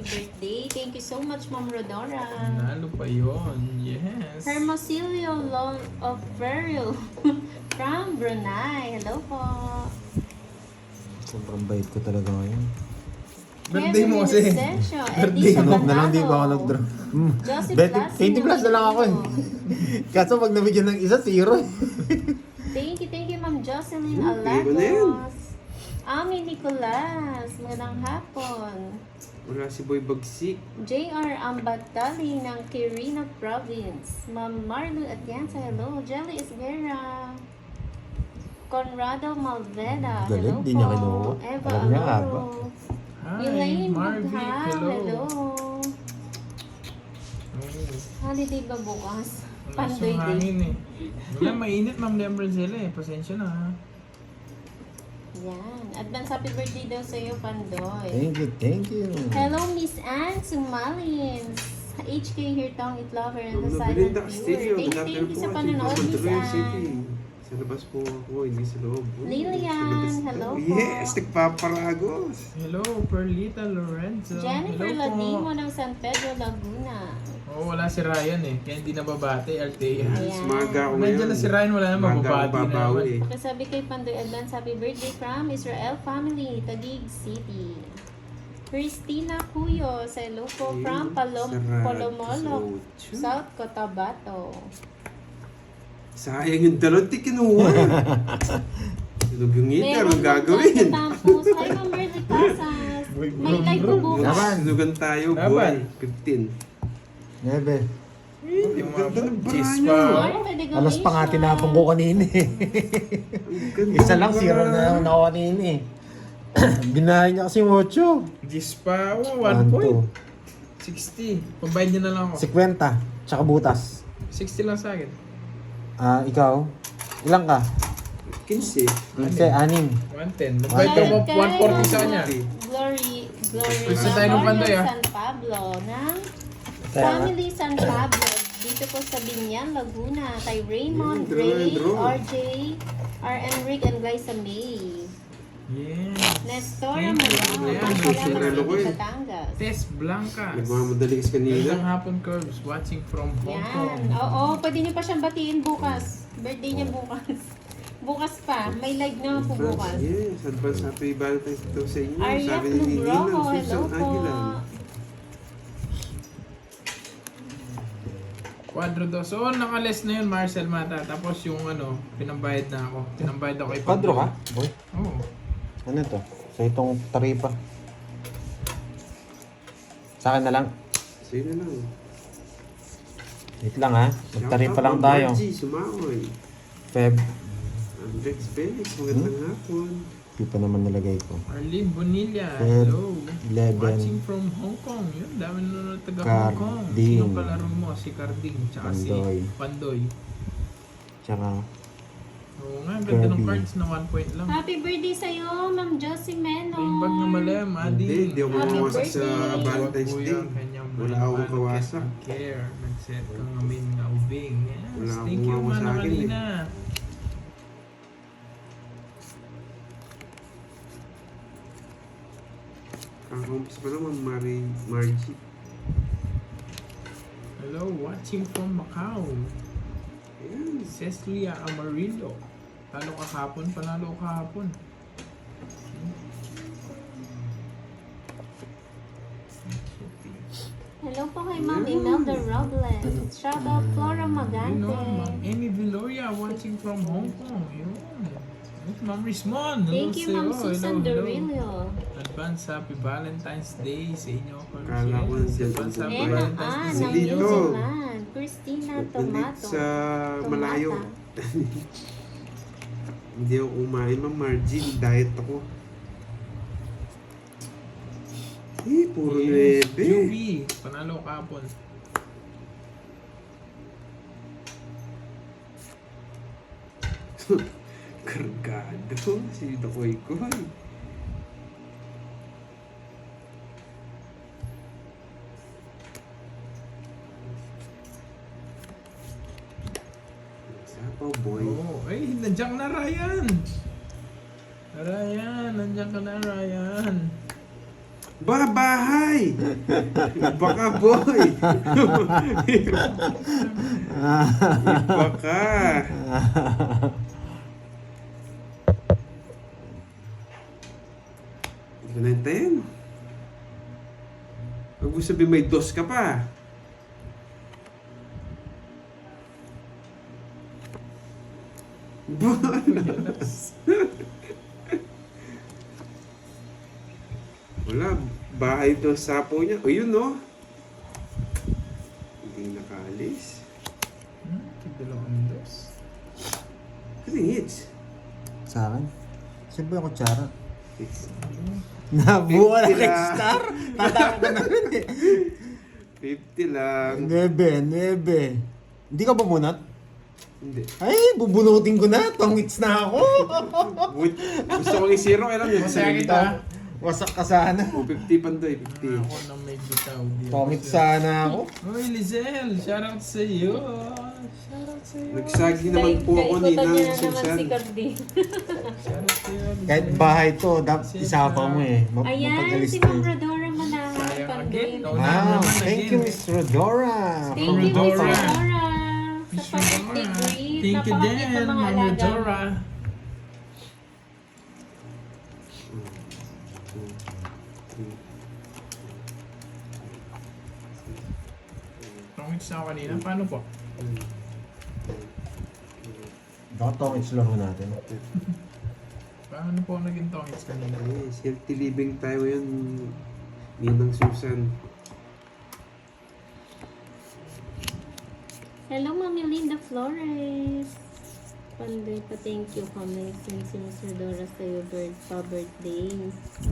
birthday. Thank you so much, Ma'am Rodora. Nanalo pa yun. Yes. Hermosilio Long of Ferrell from Brunei. Hello po. Sobrang bait ko talaga ngayon. Birthday mo kasi. Birthday na lang, di ba ako nag-draw? 20 plus na lang ako eh. Kaso pag nabigyan ng isa, 0. Thank you, Ma'am Jocelyn Bigay ko na yan. Alagos. Ami Nicolas, magandang hapon. Wala si Boy Bagsik. JR Ambatali ng Quirino Province. Ma'am Marlo Atienza, hello. Jelly Esguerra. Conrado Malveda, hello Galing, di po. niya kinuha. Eva Alam niya nga ba? Aloro. Hi, Elaine Marvic. Magha, Hello. hello. Oh, Holiday ba bukas? wala Pandoy siyang day. hangin eh. Wala, mainit Ma'am Lembrenzela eh. Pasensya na ha. Yan. Advance happy birthday daw sa iyo, Pandoy. Thank you. Hello, Miss Anne Sumalins. HK here, Tong It Lover and the Nung silent nabiling studio, viewer. Thank you sa panonood, Miss Anne. Sa labas po ako, hindi sa loob. Lilian, Sa labas hello daw. po. Yes, nagpaparagos. Hello, Perlita Lorenzo. Jennifer Hello Ladimo po. ng San Pedro, Laguna. Oo, wala si Ryan eh. Kaya hindi nababate, Altea. Ayan. Maga ako ngayon. Nandiyan na si Ryan, wala na Maga ako mababati na babawi naman. Kasabi kay Pandoy Advance happy birthday from Israel family, Taguig City. Christina Cuyo, sa hello po from Palomolo, South Cotabato. Sayang yung dalawang di kinuha. Sunog yung ngita, anong gagawin? Tapos, hi Ma'am Berly Casas. May live po bukas. Laban. Sunugan tayo, Laban. boy. 15. Nebe. Yung mga Ganda ng cheese bra pa. niyo. Morning, pwede Alas pa nga tinapon ko kanina eh. Ang ganda Isa ng lang, bra. 0 na lang ako kanina eh. Binahay niya kasi yung 8. Cheese pa. Oh, 1 point. 60. Pagbayad niya na lang ako. 50. Tsaka butas. 60 lang sa akin. Ikaw? Ilang ka? 15. Kasi 6. 110. Nagbayad ka mo 140 sa kanya. Glory Isa tayo ng Pandoy, ah. San Pablo ng Kaya nga. Family San Pablo. Dito po sa Binyan, Laguna. Kay Raymond, Draw and Ray, draw. RJ, RM Rick, and Glyza May. Yes. Nestor Thank you. Amaro, Ayan, ang susunod salamat ko sa eh. Batangas. Tess Blancas. Nagmamadali kasi Magandang kanina. hapon, Curbs. Watching from Hong Kong. Yan. Oo, pwede niyo pa siyang batiin bukas. Birthday niya bukas. Bukas pa. May live na po bukas. Yes, advance happy Valentine's daw sa inyo. Ariat Sabi ni Nina, Nugroho, hello Susan po. Aguilan. Quadro 2. So, nakales na yun, Marcel Mata. Tapos yung ano, pinambayad na ako. Pinambayad ako kay Padro ka? Boy? Oo. Ano to? Sa itong taripa. Sa akin na lang. Sa'yo na lang. Wait lang ha. Magtaripa lang tayo. Margie, sumaoy. Feb. Andrex Felix, magandang hapon. Di pa naman nilagay ko. Arlene Bonilla. Feb. Hello. 11. Watching from Hong Kong. Yun, dami nanonood taga Hong Kong. Carding. Sino kalaro mo? Si Carding. Tsaka Pandoy. si Pandoy. Tsaka Oo nga, ang ganda ng Kirby. cards na 1 point lang. Happy birthday sa'yo, Ma'am Josie Meno. Yung bag na malem, Adi. Hindi ako Happy mawasak sa birthday. Valentine's Day. Wala akong kawasak. Care. Nag-set kang amin na ubing. Yes, Wala akong thank you mawa man sa akin, kanina. Kakampis pa naman, Margie. Hello, watching from Macau. Ayan. Cecilia Amarillo. Talo kahapon, panalo kahapon. Hello po kay Ma'am Imelda Robles. Shout out Flora You Magante. know, Ma'am Amy Viloria watching from Hong Kong. Yun. Yes, Ma'am Rismon. Hello Thank you, Ma'am sa'yo. Susan Hello, hello. Dorillo. Advance Happy Valentine's Day sa inyo. Akala ko Yes, nandiyan Advance sa Happy Ena Valentine's Ann Day ng sa Dito. New inyo. Zealand. Christina Nagpalit Tomato. sa malayo. Hindi ako kumain, Ma'am Margie. Diet ako. Puro Yes, 9. Juby. Panalo kahapon. Kargado. Si Dokoy Koy. Sapaw, boy. Oh, ay, nandiyan ka na, Ryan. Ryan, nandiyan ka na, Ryan. Bahay! Baka boy! Baka! Hindi ko naintayin. Huwag mo sabihin may dos ka pa. Wala, bahay doon sa sapo niya. O yun, no? Hindi nakaalis. Dalawang dos. Kasi hits. Sa akin? Siyempre yung kutsara. Hits. Nabuo na 50 next lang. star. Tataka ko na rin eh. 50 lang. 9. Hindi ka bumunot? Hindi. Ay, bubunutin ko na. Tongits na ako. Gusto kong i-zero. Alam niyo, Masaya kita. Wasak ka sana. O, 50 pandoy, 50. Ako na may bitaw. Tongits sana ako. Uy, Lizelle, shoutout sa iyo. Shoutout sa iyo. Nagsagi naman po ako ni Kaikutan Nang niya na naman Susan. si Cardi. Shoutout sa iyo. Kahit bahay to, dapat isapa mo eh. Ayan, Mapagalis si to Ma'am eh. Rodora Manahan. Sayang Pandoy. again. Wow, Naman thank again. you Miss Rodora. Thank you, Miss Rodora. Rodora. Miss Sa pag-degree. Thank you din, Ma'am Rodora. Tongits na ako kanina. Paano po? Baka tongits laro natin. Paano po naging tongits kanina? Yes, healthy living tayo yun. Ninang Susan. Hello, Mami Linda Flores. Panday pa, thank you. Kami si Miss Rodora sa iyo birthday.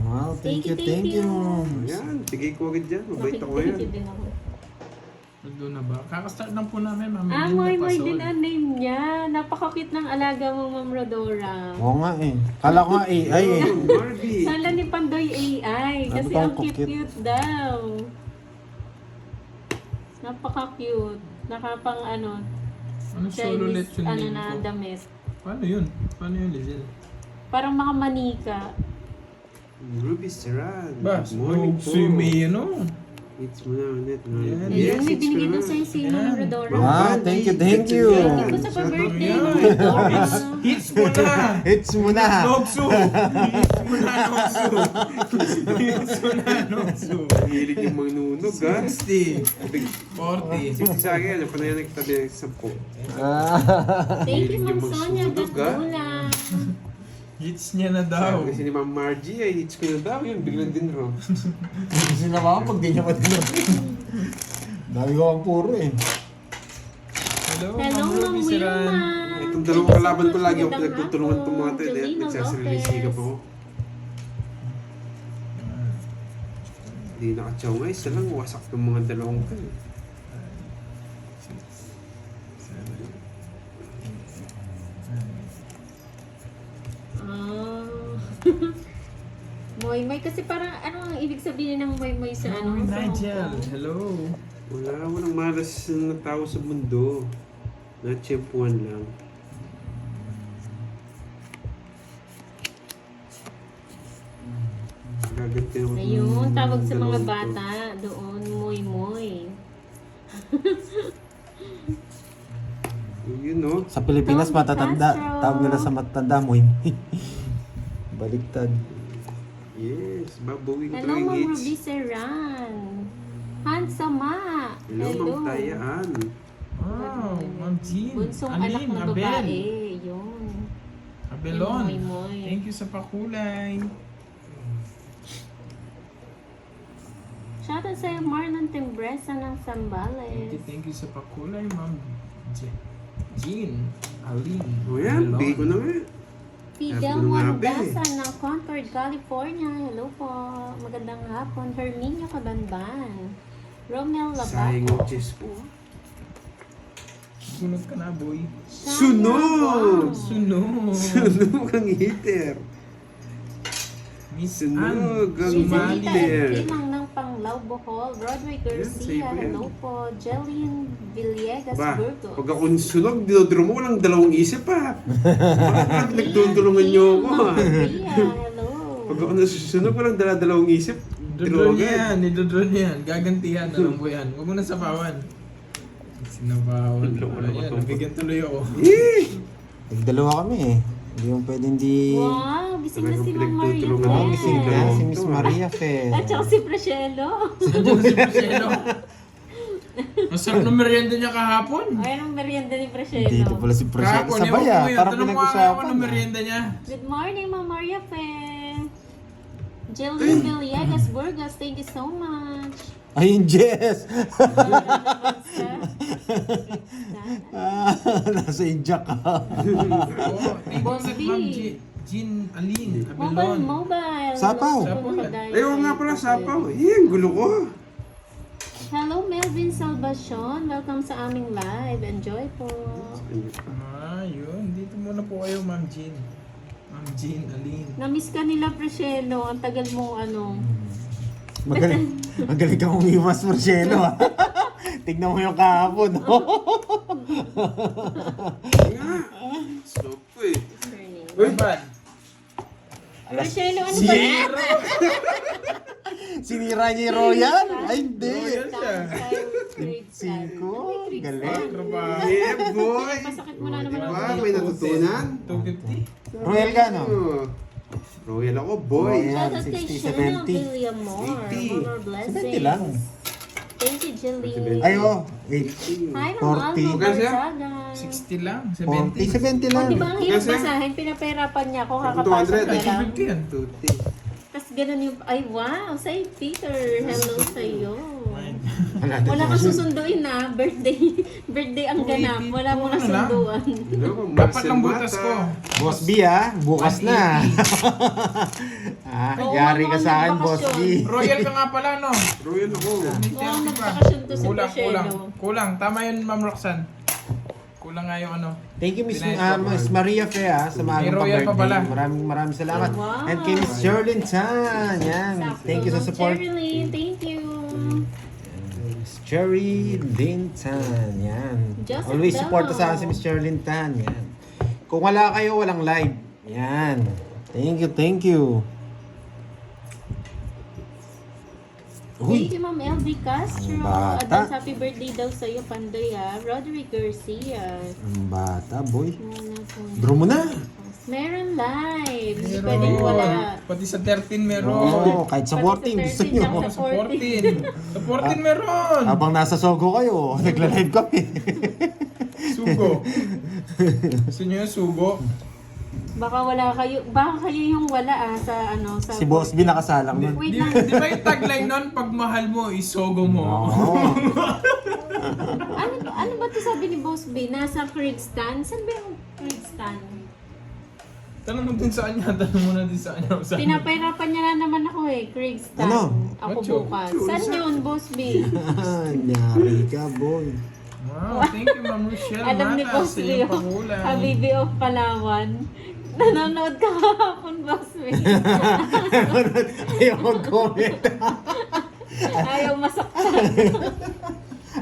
Wow, thank you, Thank thank you. you. Ayan, bigay ko agad dyan. Mabait ako yan. Nakikinig din ako. Doon na ba? Kakastart lang po namin, Ma'am Ah, Melinda Moy Pasol. din ang name niya. Napaka-cute ng alaga mo, Ma'am Rodora. Oo nga eh. Kala ko nga AI eh. Oh, Barbie. Sala ni Pandoy AI. Kasi Ano ba ang ang cute? cute-cute daw. Napaka-cute. Nakapang ano, Ano solo let Chinese, yung ano name na, ko? damit. Paano yun? Paano yun, Lizelle? Parang makamanika. Ruby Serran. Ba, Good morning po. si May, ano? It's mo na ulit. Yan. Ayun, may it's binigay ko daw na. sa'yo si Yan. Ma'am Rodora. Ah, thank you, thank you. Thank you sa pa-birthday, Yan. Ma'am Rodora. Hits mo na! Hits mo na. Nogsu! Hits mo na, Nogsu! Hits mo na, Nogsu! Hilig yung magnunog, ha? 60! 40! 60 sa akin, ano pa na yan nagtabi ng 10. Ah. Thank you, Ma'am Yung Sonia magsunog, ah. Gatdula. Hits niya na daw. Sabi kasi ni Ma'am Margie, ay hits ko na daw yun. Biglang din raw. Kasi naman pag di niya matinutin. Dami ko ang puro eh. Hello, Hello, Ma'am Ma'am Ruby Wilma. Siran. Itong dalawang kalaban ko lagi ako pinagtutulungan itong mga tayo. Jolina Nagsasarili sigap Lopez. ako. Hindi nakatsaw nga. Isa lang, wasak ng mga dalawang ka. Ah. Moy kasi parang ano ang ibig sabihin ng moy sa ano? Hello, sa Nigel. Hong Kong? Hello. Walang malas na tao sa mundo. Natsyempuan lang. Gaganti ako. Ayun, tawag sa mga dalawang to. bata doon, moy. Yun, no? Sa Pilipinas Tom matatanda. Castro. Tawag nila sa matanda mo. Baliktad. Yes, babawin ko Hello, yung Ma'am hits. Ruby Serran. Hansama. Hello, Ma'am Tayaan. Wow, Ma'am Jean. Bunsong anak Alin, ng Abel. babae. Yun. Abelon. Moy. Thank you sa pakulay. Shoutout sa'yo, Marlon Tembresa ng Sambales. Thank you sa pakulay, Ma'am Jean. Alin. O yan, Abelon. bigay ko na nga. Fidel Happy ng Manugasa ng Concord, California. Hello po. Magandang hapon. Herminio Cabanban. Romel Sayang Labaco. ang chest ko. Sunog ka na, boy. Sunog! Sunog. Sunog ang hitter. Miss Sunog Ann. ang Sumali. Rizalita Malir. Kimang ng Panglao, Bohol. Broadway Garcia. save mo yan. Hello po. Jellian Villegas, Ba, Burgos. pag ako sunog, dinodro mo, walang dalawang isip ha. Bakit nagtutulungan niyo ako ha? Maria, hello. Pag ako nasusunog, walang dalawang isip, Dudro niya yan, nidudro niya yan. Gagantihan na lang po yan. Huwag mo na sapawan. Sinapawan. Ayan, nabigyan tuloy ako. Nagdalawa kami eh. Hindi yung pwede hindi... Wow, gising na si Ma'am Maria. Pinagtutulungan Oh, ako. gising na si Miss Maria Fe. At saka si Prashelo. Andiyan si Priscelo. Masarap na merienda niya kahapon. Ayan ang merienda ni Prashelo. Dito pala si Prashelo. Kahapon, Sabay ewan ah, ko yun. parang Tanong mo nga ako pinag-usapan. ng merienda niya. Good morning, Ma'am Maria Fe. Jillian Villegas Burgos, thank you so much. Ayun, Jess! Nasa India ka. Oo, Boss B. Ma'am Jean Aline Mobile, Abelon. mobile. Sapaw. Sapaw yan. Ayaw nga pala sapaw. Ang gulo ko. Hello, Melvin Salvacion. Welcome sa aming live. Enjoy po. Ah, yun. Dito muna po kayo, Ma'am Jean. Ma'am Jean Aline. Namiss ka nila, Prashelo. Ang tagal mong ano. Magaling kang umiwas, Marcelo ha. Tignan mo yung kahapon. Nga. Sopo eh. Uy, bad. Prashelo, ano ba yan? Sinira niya yung Royal? Ay, hindi. Royal siya. Cinco. Galing. Trabaho. Yeah, boy. Pasakit mo na naman ang Diba? ulo May ko. natutunan. 250. Royal ka, no? Royal ako, boy. Royal. Shout out kay 60, Shana 70. Villamor. 80. More blessings. 70 lang. Thank you, Jillian. Ay, oh. Wait. Hi, 40. Ma'am Alma Magkano siya? Barzaga. 60 lang. 40, 70. 70 lang. Oh, di ba ang hirap Kasi- basahin? Pinapahirapan niya ako. Kakapasok 200. na lang. 250 yan. Tuti. Tapos ganun yung, ay wow, say Peter, hello sa'yo. Wala Wala kang susunduin na, birthday ang ganap, wala mo na sunduan. Dapat lang butas ko. Boss B ah, bukas na. Oo, Yari ka mukhang sa akin, Boss B. nagbakasyon. Royal ka nga pala, no? Royal ako. May Mukhang 30 pa. nagbakasyon to si Kulang. Prashelo. Kulang. Tama yun, Ma'am Roxanne. Kulang nga yung ano. Thank you, Miss Pinayos ko. Miss Maria Fe sa May maagang Royal pa pala. pa-birthday. Maraming salamat. Wow. And kay Miss Sherlyn Tan. Yan. Thank you sa support. Cherilyn, thank you. Miss Sherlyn Tan. Yan. Joseph Always Bello. support sa akin si Miss Sherlyn Tan. Yan. Kung wala kayo, walang live. Yan. Thank you, thank you. Thank you, Ma'am LV Castro. Ang bata. Advance happy birthday daw sa'yo, Pandoy, ha? Roderick Garcia. Ang bata, boy. Wala po. Draw mo na. Meron live. Hindi Meron. pwedeng wala. Pati sa 13 meron. Oo, kahit sa Pati 14, sa gusto 13 nyo. lang Sa 14. Sa 14 meron. Habang nasa Sogo kayo, nagla-live kami. Sugo. Gusto nyo yung sugo? Baka wala kayo. Baka kayo yung wala sa ano. Sa Si Boss B nakasalang nun. Wait Di, lang. di ba yung tagline nun? Pag mahal mo, isogo mo. Oo. Ano ba to sabi ni Boss B? Nasa Craigston? Saan ba yung Craigston? Tanong mo din sa kanya. Tanong mo na din sa kanya. Saan? Pinapahirapan niya na naman ako eh. Craigston. Ano? Ako Macho. bukas. Saan yun, Boss B? Nyari ka, boy. Wow, thank you, Ma'am Rochelle Alam ni Mata, Boss sa B, iyong pakulay. Habibi of Palawan. Nanonood ka kahapon, Boss B. Ayaw mag-comment. Ayaw masaktan.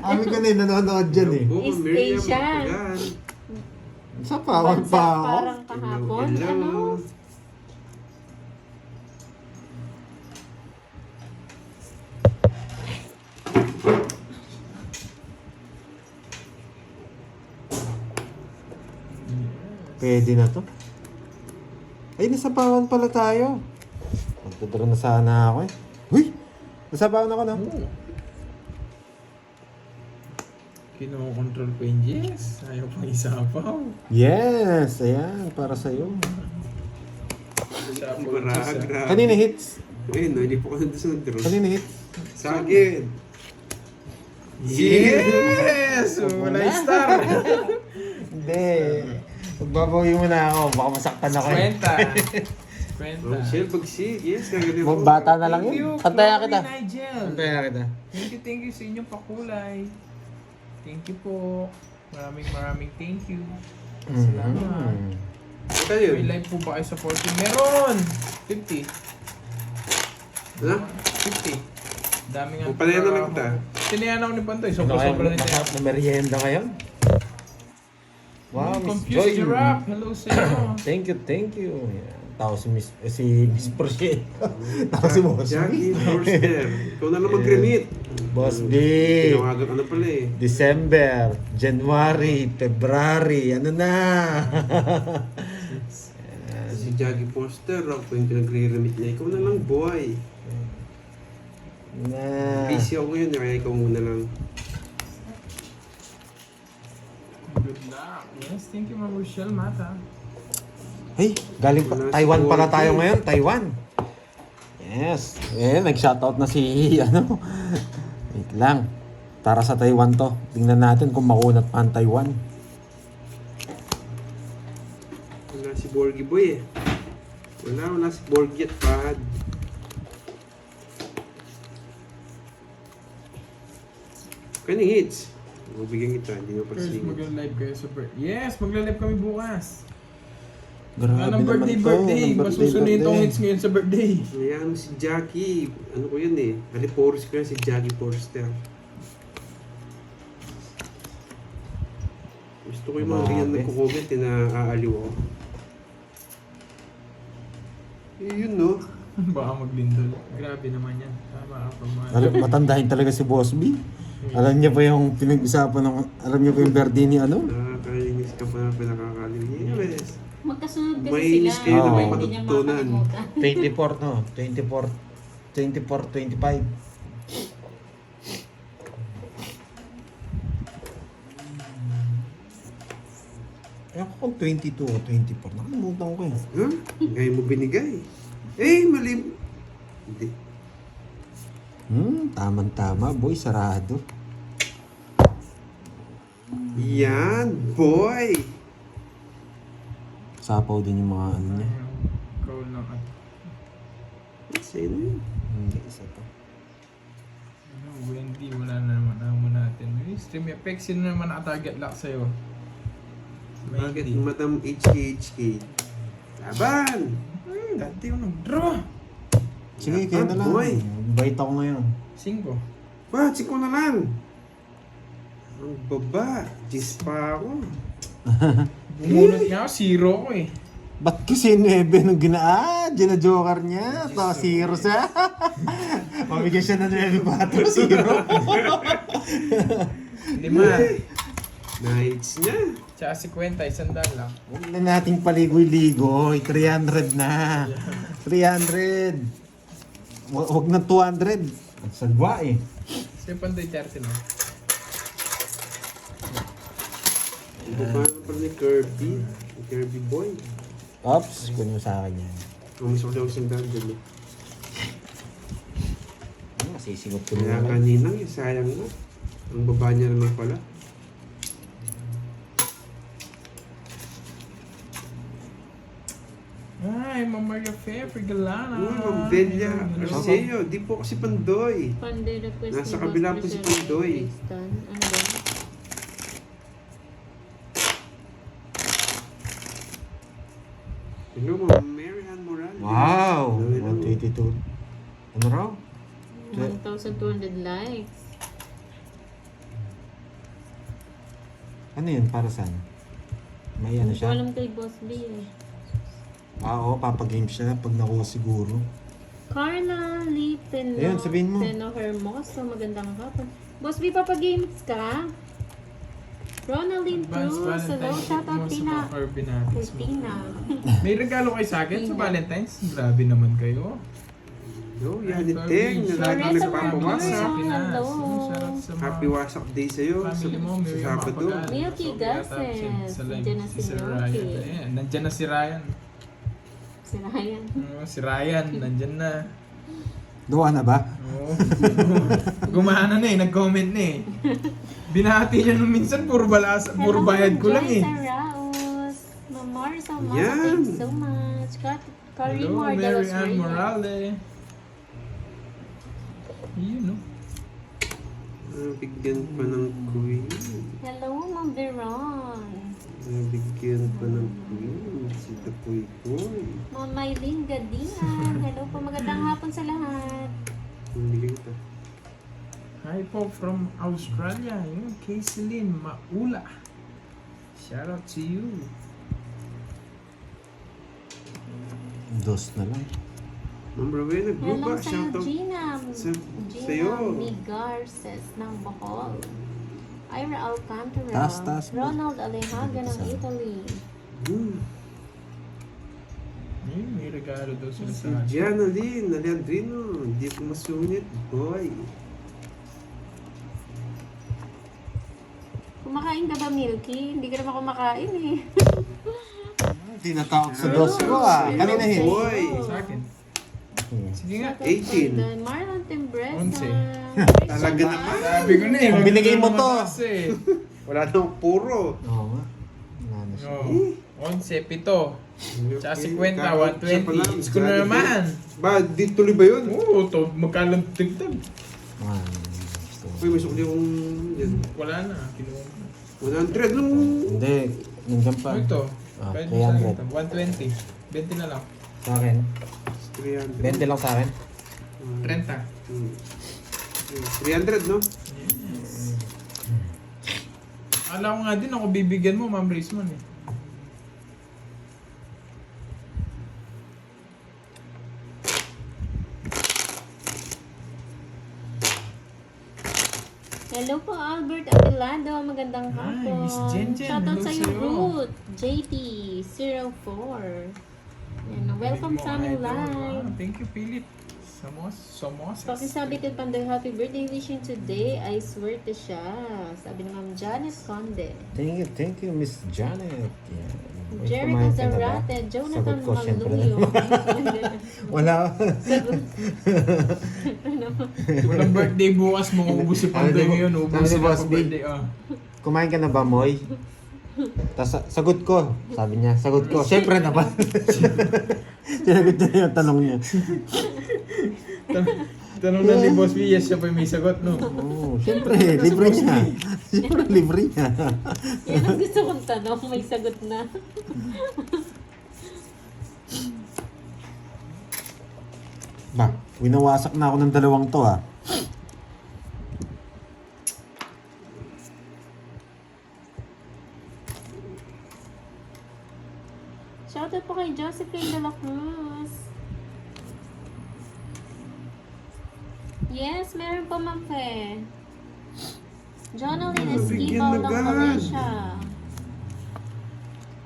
Amin ko na yung nanonood dyan eh. East Asia. Sa pawag Bansa, pa ako. parang kahapon. Ano? Pwede na to. Ay, nasapawan pala tayo. Magtudraw na sana ako eh. Uy! Nasapawan ako na. Oo. Kino-control ko yung yes. Ayaw pang isapaw. Yes! Ayan, para sa'yo. Isapaw. Grabe. Kanina hits. Ayun, no, hindi po ko nandun sa Kanina hits. Sa akin. Yes! Wala yung star. Hindi. Magbabawi mo na ako. Baka masaktan ako eh. Kwenta. Kwenta. Rochelle, pagsig. Yes, kagaling Mga bata na lang Thank you, yun. Pantaya Chloe kita. Nigel. Pantaya kita. Thank you sa inyong pakulay. Thank you po. Maraming thank you. Salamat. Ito yun. May live po ba kayo sa 14? Meron! 50. Ano? 50. Dami nga. Palayan na lang kita. Tinayan ako ni Pantoy. Ano kayo? Sobra nito. Masarap na merienda ngayon? Wow, Miss Confused Joy. Giraffe. Hello sa inyo. Thank you, thank you. Yan. Tapos si Miss Porchet. Tapos si Boss Jackie B. Forster. Ikaw na lang mag-remit. Boss B. Tinawagan ka na pala eh. December, January, February, ano na? Si Jackie Forster, ako yung pinagre-remit niya. Ikaw na lang, boy. Na. Busy ako ngayon, kaya ikaw muna lang. Good luck. Yes, thank you, Ma'am Rochelle Mata. Hey, galing pa, Taiwan pala tayo ngayon, Taiwan. Yes. Nag-shoutout na si, ano. Wait lang. Para sa Taiwan to. Tingnan natin kung makunat pa ang Taiwan. Wala si Borgie Boy eh. Wala si Borgie at Pad. Kaning hits. Mabigyan kita, hindi mo First, pagsingat. mag-live kayo sa birthday. Yes, mag-live kami bukas. Grabe Anong naman birthday, to. birthday. Anong Masusunod tong hits ngayon sa birthday. Ayan si Jackie. Ano ko yun eh. Aliporos ko yan si Jackie Forster. Gusto ko yung mga ganyan Grabe. nagko-comment na aaliw ako. Yun no. Baka maglindol. Grabe naman yan. Tama ka pa man. Matandahin talaga si Boss B. Alam niya pa yung pinag-usapan ng... Alam niya pa yung birthday ni ano? Nakakainis ka pa na pinakakaliw. Yes. Magkasunod kasi May sila. inis kayo na may Hindi niya matututunan. makakalimutan. 24 no? 24, 25. Ewan ko kung 22 o 24. Nakalimutan ko eh. Huh? Ngayon mo binigay. Eh, mali. Hindi. Tama-tama. Boy, sarado. Yan, boy! Sapaw din yung mga ano niya. Call lang at Sa'yo na yun. Hindi, isa pa. ano, Wendy, wala na naman amo natin. May stream effects, sino naman nakatarget lock sa'yo? Bakit Wendy. Madam HKHK? Laban! Dati yung nag-draw. Sige, kayo na lang. Boy. Bait ako ngayon. 5. Ba, siko na lang! Ang baba, Gis pa ako. Bumunot nga ako, 0 ko eh. Ba't kasi 9 nung gina-joker niya? Tapos 0 siya. Mabigyan siya ng 9-4, 0. 5. Nights niya. Tsaka 50, $100 lang. Huwag na nating paligoy-ligoy. 300 na. 300. Huwag na 200. Ang sagwa eh. Kasi panday 30 lang. Ang baba na pala ni Kirby. Ang Kirby boy. Ops, kunin mo sa akin yan. Ang mas wala akong sandal dyan eh. Masisigot ko Kaya naman. kanina, sayang na. Ang baba niya naman pala. Ay, Ma'am Maria Fair, Galana. Uy, Ma'am Delia Arceo. Di po kasi Pandoy. Panday request Nasa ni kabila Boss po si Priscilla Pandoy. Tristan. Ano ba? Hello, Ma'am Mary Ann Morales. Wow! Hello, hello. 122. Ano raw? 1,200 likes. Ano yun? Para saan? May ano Hindi ko siya? alam kay Boss B eh. Oo, papagame siya pag nakuha siguro. Carla Lee Teno, Ayun, sabihin mo. Teno Hermoso, magandang hapon. Boss B, papagames ka? Ronaldine Advance Cruz, hello, Valentine's shoutout mo sa Tina. mga Kirby natin. Christina. May regalo kayo sa akin sa Valentine's? Grabe naman kayo. Hello, Yaniteng. Na lagi Loretta nagpapawasak. Marquez. Hello. Shoutout sa mga Happy wasak day sa'yo. family mo, Sa Miriam Sabado. Mapagal. Milky So, Gasset. sa live, Nandiyan na si Sir Milky. Ryan. Ayan, nandyan na si Ryan. Si Ryan. Si Ryan, nandyan na. Gawa na ba? Oo. Gumana na eh, nag-comment na eh. Binati niya nung minsan, puro bayad ko lang eh. Joyce Arauz. Ma'am Marisa Masa, Yan. thank you so much. Karim Hello, Mardelos Mary Ann Reyes. Morales. Yun, no? Bigyan pa ng queen. Hello, Ma'am Veron. Bigyan pa ng queen. Si Tapoy Boy. Ma'am Maylene Gadian. Hello po, magandang hapon sa lahat. Bigyan kita. Hi po from Australia. Yun, Kayselyn Maula. Shout out to you. Dos na lang. Ma'am Rowena, Hello Guba, sa'yo, shoutout. Gina. Sa'yo. Gina Migarces ng Bohol. Ira Alcantara. Taas, boss. Ronald Alejaga ng Sa- Italy. May regalo daw sila Si sa akin. Gianna Lynn, Alejandrino, hindi ko masunit, boy. Kumakain ka ba, Milky? Hindi ka naman kumakain eh. Tinatawag sa dos ko ah. Kanina hin. Boy. Sa akin. Sige nga. 18. Marlon Timbresa. 11. Talaga naman. Sabi ko na eh. Kung binigay mo to. mataas eh. Wala nang puro. Oo nga. Wala na siya. Oh. 11, 7. Tsaka 50, Kakaup siya pa lang, 120. Isko na naman. Ba, di tuloy ba yun? Oo, to. Magkalang tigtag. Uy, may sukli yung yan. Wala na. Kinuha ko. 100 lang. Hindi. Nandiyan pa. Ano ito? Ah, Kahit 300. 120. 20 na lang. Sa akin. 300. 20 lang sa akin. 30. 300, no? Alam ko nga din ako bibigyan mo, Ma'am Rizman eh. Hello po, Albert Atilado. Magandang Hi, hapon. Miss Jen. Shoutout Hello sa'yo, sa'yo. Ruth. JT04. And welcome sa aming live. Thank you, Philip. Somos. Pakisabi kay Panday happy birthday wishing today. I swear to siya. Sabi ni Ma'am Janet Conde. Thank you, Miss Janet. Yeah. May Jericho kumain ka na ba? Zarate. Jonathan Sagot ko, syempre. Maluyo. Wala. Walang birthday bukas, maubos si Panday Sabi ni- ngayon. sabi Ubus ni sila Boss pa B. birthday. Kumain ka na ba, Moy? Tapos sagot ko. Sabi niya, sagot ko. Siyempre naman. Sinagot niya yung tanong niya. Tanong na ni Boss B, yes siya pa yung may sagot, no? Oo, siyempre, libre niya. Siyempre, libre niya. Yan ang gusto kong tanong. May sagot na. Ba, winawasak na ako ng dalawang to ah. Shoutout po kay Josephine de la Cruz. Yes, meron po, Ma'am Fe. Jonalyn Esquivel bigyan ng agad. Malaysia.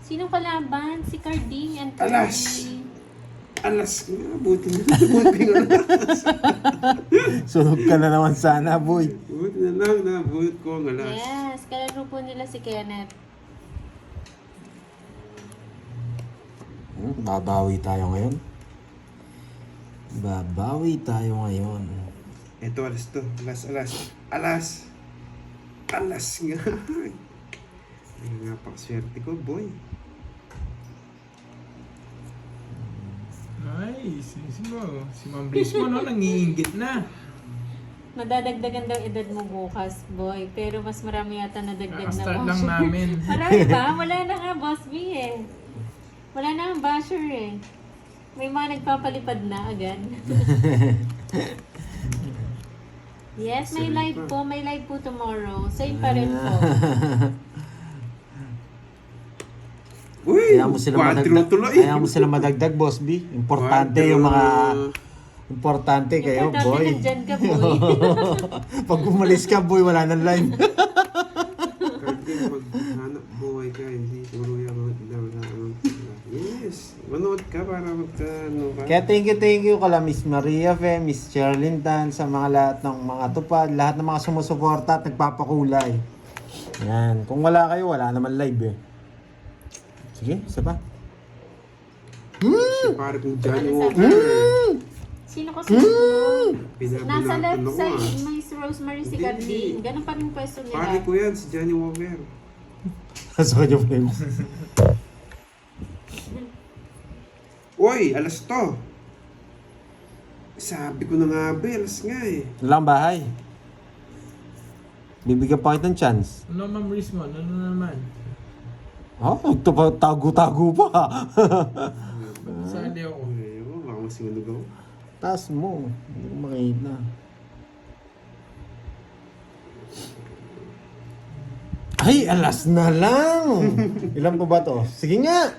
Sinong kalaban? Si Carding and Alas! Carding. Alas nga, buti na. Buti nga lang. Sunog ka na naman sana, boy. Buti na lang na buti ko ang alas. Yes, kalaro po nila si Kenneth. Babawi tayo ngayon. Babawi tayo ngayon. Ito, alas to. Alas. Alas nga. Ay, napakaswerte ko, boy. Ay, si Ma'am Brismo, no? Nangiingit na. Madadagdagan daw edad mo bukas, boy. Pero mas marami yata nadagdag na Kakastart lang basher. namin. Marami ba? Wala na nga, Boss B eh. Wala na ang basher eh. May mga nagpapalipad na agad. Yes, may live po. May live po tomorrow. Same pa rin po. Uy, Kaya mo sila quadro madagdag. tuloy. Kaya mo sila madagdag, Boss B. Importante yung mga... Importante kayo, Importante boy. nandyan ka, boy. Pag umalis ka, boy, wala nang live. Kasi maghanap buhay ka, hindi puro yung yes, manood ka para magkano ka. Kaya thank you kala Miss Maria Fe, Miss Sherlyn Tan, sa mga lahat ng mga tupad, lahat ng mga sumusuporta at nagpapakulay. Yan. Kung wala kayo, wala naman live eh. Sige, isa pa. Si pare kong Johnny Ano Walker. Sino ko sino? Nasa Binabilatan left ako side, ah. may Rosemary si Hindi. Carding. Ganun pa rin pwesto Pare nila. ko yan, si Johnny Walker. Sa kanya frame. Uy, alas to. Sabi ko na nga ba, alas nga eh. Lang bahay. Bibigyan pa kita ng chance. Ano, Ma'am Brismo? Ano naman? Oh, tago-tago pa. Sali ako. Ay, oh, baka masinunog ako. Taas mo. Hindi ko makita. Ay, alas na lang. Ilan po ba to? Sige nga.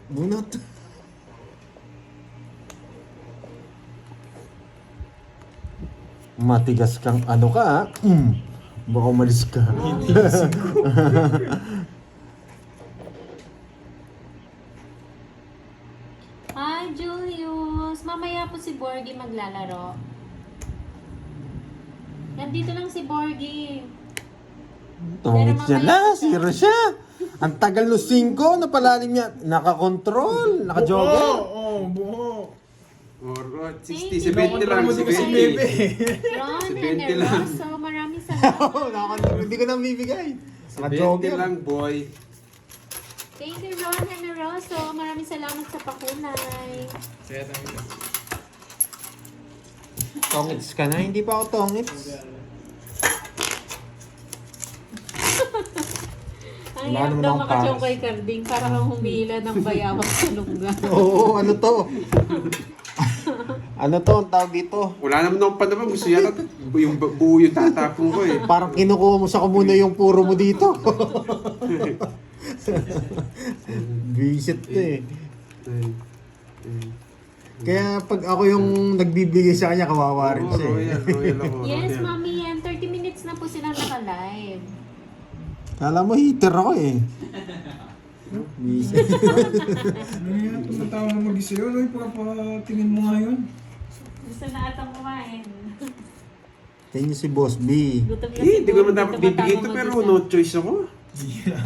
Bunot. Matigas kang ano ka, ha? Baka umalis ka. Hi, Julius. Mamaya po si Borgie maglalaro. Nandito lang si Borgie. Tungit Pero siya mamaya na, siya. zero siya. Ang tagal no 5, napalalim niya. Nakakontrol, nakajogger. Oo, buho. Alright, Thank 60, you. 70 lang, Promo si Bebe. 70. Ron 70 and lang. Rosso, maraming salamat. Hindi ko na bibigay. 70 Nakajogger. lang, boy. Thank you, Ron and Rosso. Maraming salamat sa pakulay. Saya tayo. Tongits ka na, hindi pa ako tongits. Ang Wala hirap naman daw akong makasyong paras. kay Carding. Parang kang humila ng bayawak sa lungga. Oo, ano to? Ano to ang tawag dito? Wala naman akong panaman. Gusto yata yung buo yung tatapon ko eh. Parang kinukuha mo sa komuna yung puro mo dito. Visit to eh. Ay, ay. Kaya pag ako yung nagbibigay sa kanya, kawawa rin Oo, siya eh. royal ako. Yes, royal. Mami yan. 30 minutes na po sila naka-live. Kala mo heater ako eh. Visit. Ano yan? Tumatawa na mag-isa yun. Uy, pagkapatingin mo nga yun. Gusto na atang kumain. Tingin si Boss B. Gutom na Eh, hindi ko naman dapat Gutom na bibigay ito tama pero mag-isa. no choice ako.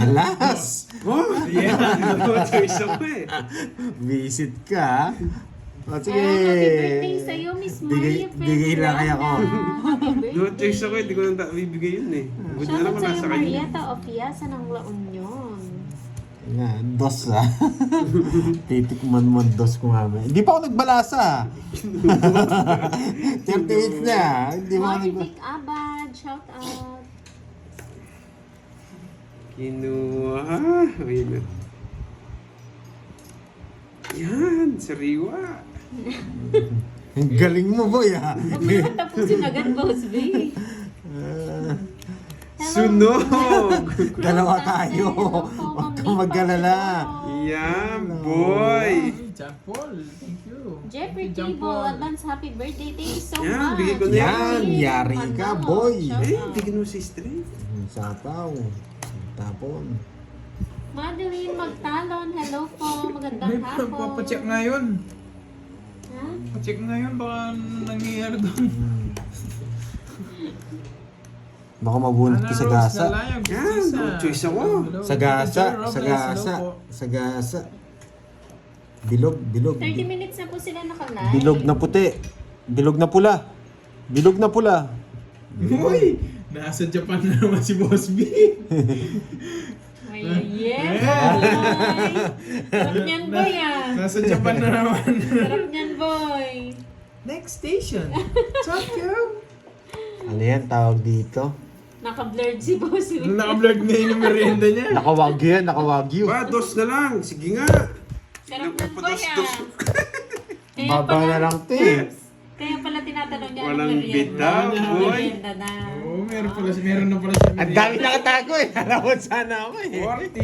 Alas! Oh, yeah, no choice ako eh. Visit ka. O sige. Happy birthday sa'yo, Miss Maria Bigay lang kaya ko. Happy birthday. No choice ako eh, hindi ko naman bibigay yun eh. Buti na lang Shoutout wala sa'yo, sa kanya. Marieta Opiasa ng La Union. Nga, dos ah. Titikman mo ang dos ko nga ba. Hindi pa ako nagbalasa. 30 minutes na. Hindi mo ako nagbalasa. Marvic Abad, shoutout. Kinuha. Ayun na. Yan, sariwa. Ang galing mo boy ah. Huwag mo naman tapusin agad, Boss B. Sunog! Dalawa tayo. Huwag kang mag-alala. Yan, boy! John Paul, thank you. Jeffrey John Tibo, Paul. advance happy birthday. Thank you so Yan, much. bigay ko na Yan, yari ka, boy. Eh, bigyan mo si straight. Sapaw. Tapon. Madeline Magtalon, hello po. Magandang May hapon. papacheck nga yun. Ha? Pacheck nga yun, baka nangyayari doon. Baka mabunot ka sa gasa. Yan, no choice ako. Sa gasa. Sa gasa. Sa gasa. Bilog, bilog. 30 minutes na po sila naka-live. Bilog na puti. Bilog na pula. Bilog na pula. Uy! Nasa Japan na naman si Boss B. Ay, yes, boy. Sarap niyan, boy, ah. Nasa Japan na naman. Sarap niyan, boy. Next station. Tokyo. Ano yan tawag dito? Naka-blurred si boss. Naka-vlog na yun yung merienda niya. Nakawagyu yan, nakawagyu. Ba, dos na lang. Sige nga. Sarap niyan, boy, Dos, ah. dos. Kaya Baba pala, na lang to eh. kaya pala tinatanong niya Walang anong merienda. bitaw, Anong boy. merienda na. Oo, meron na pala siya Ang dami nakatago eh. Alam mo sana ako eh. 40.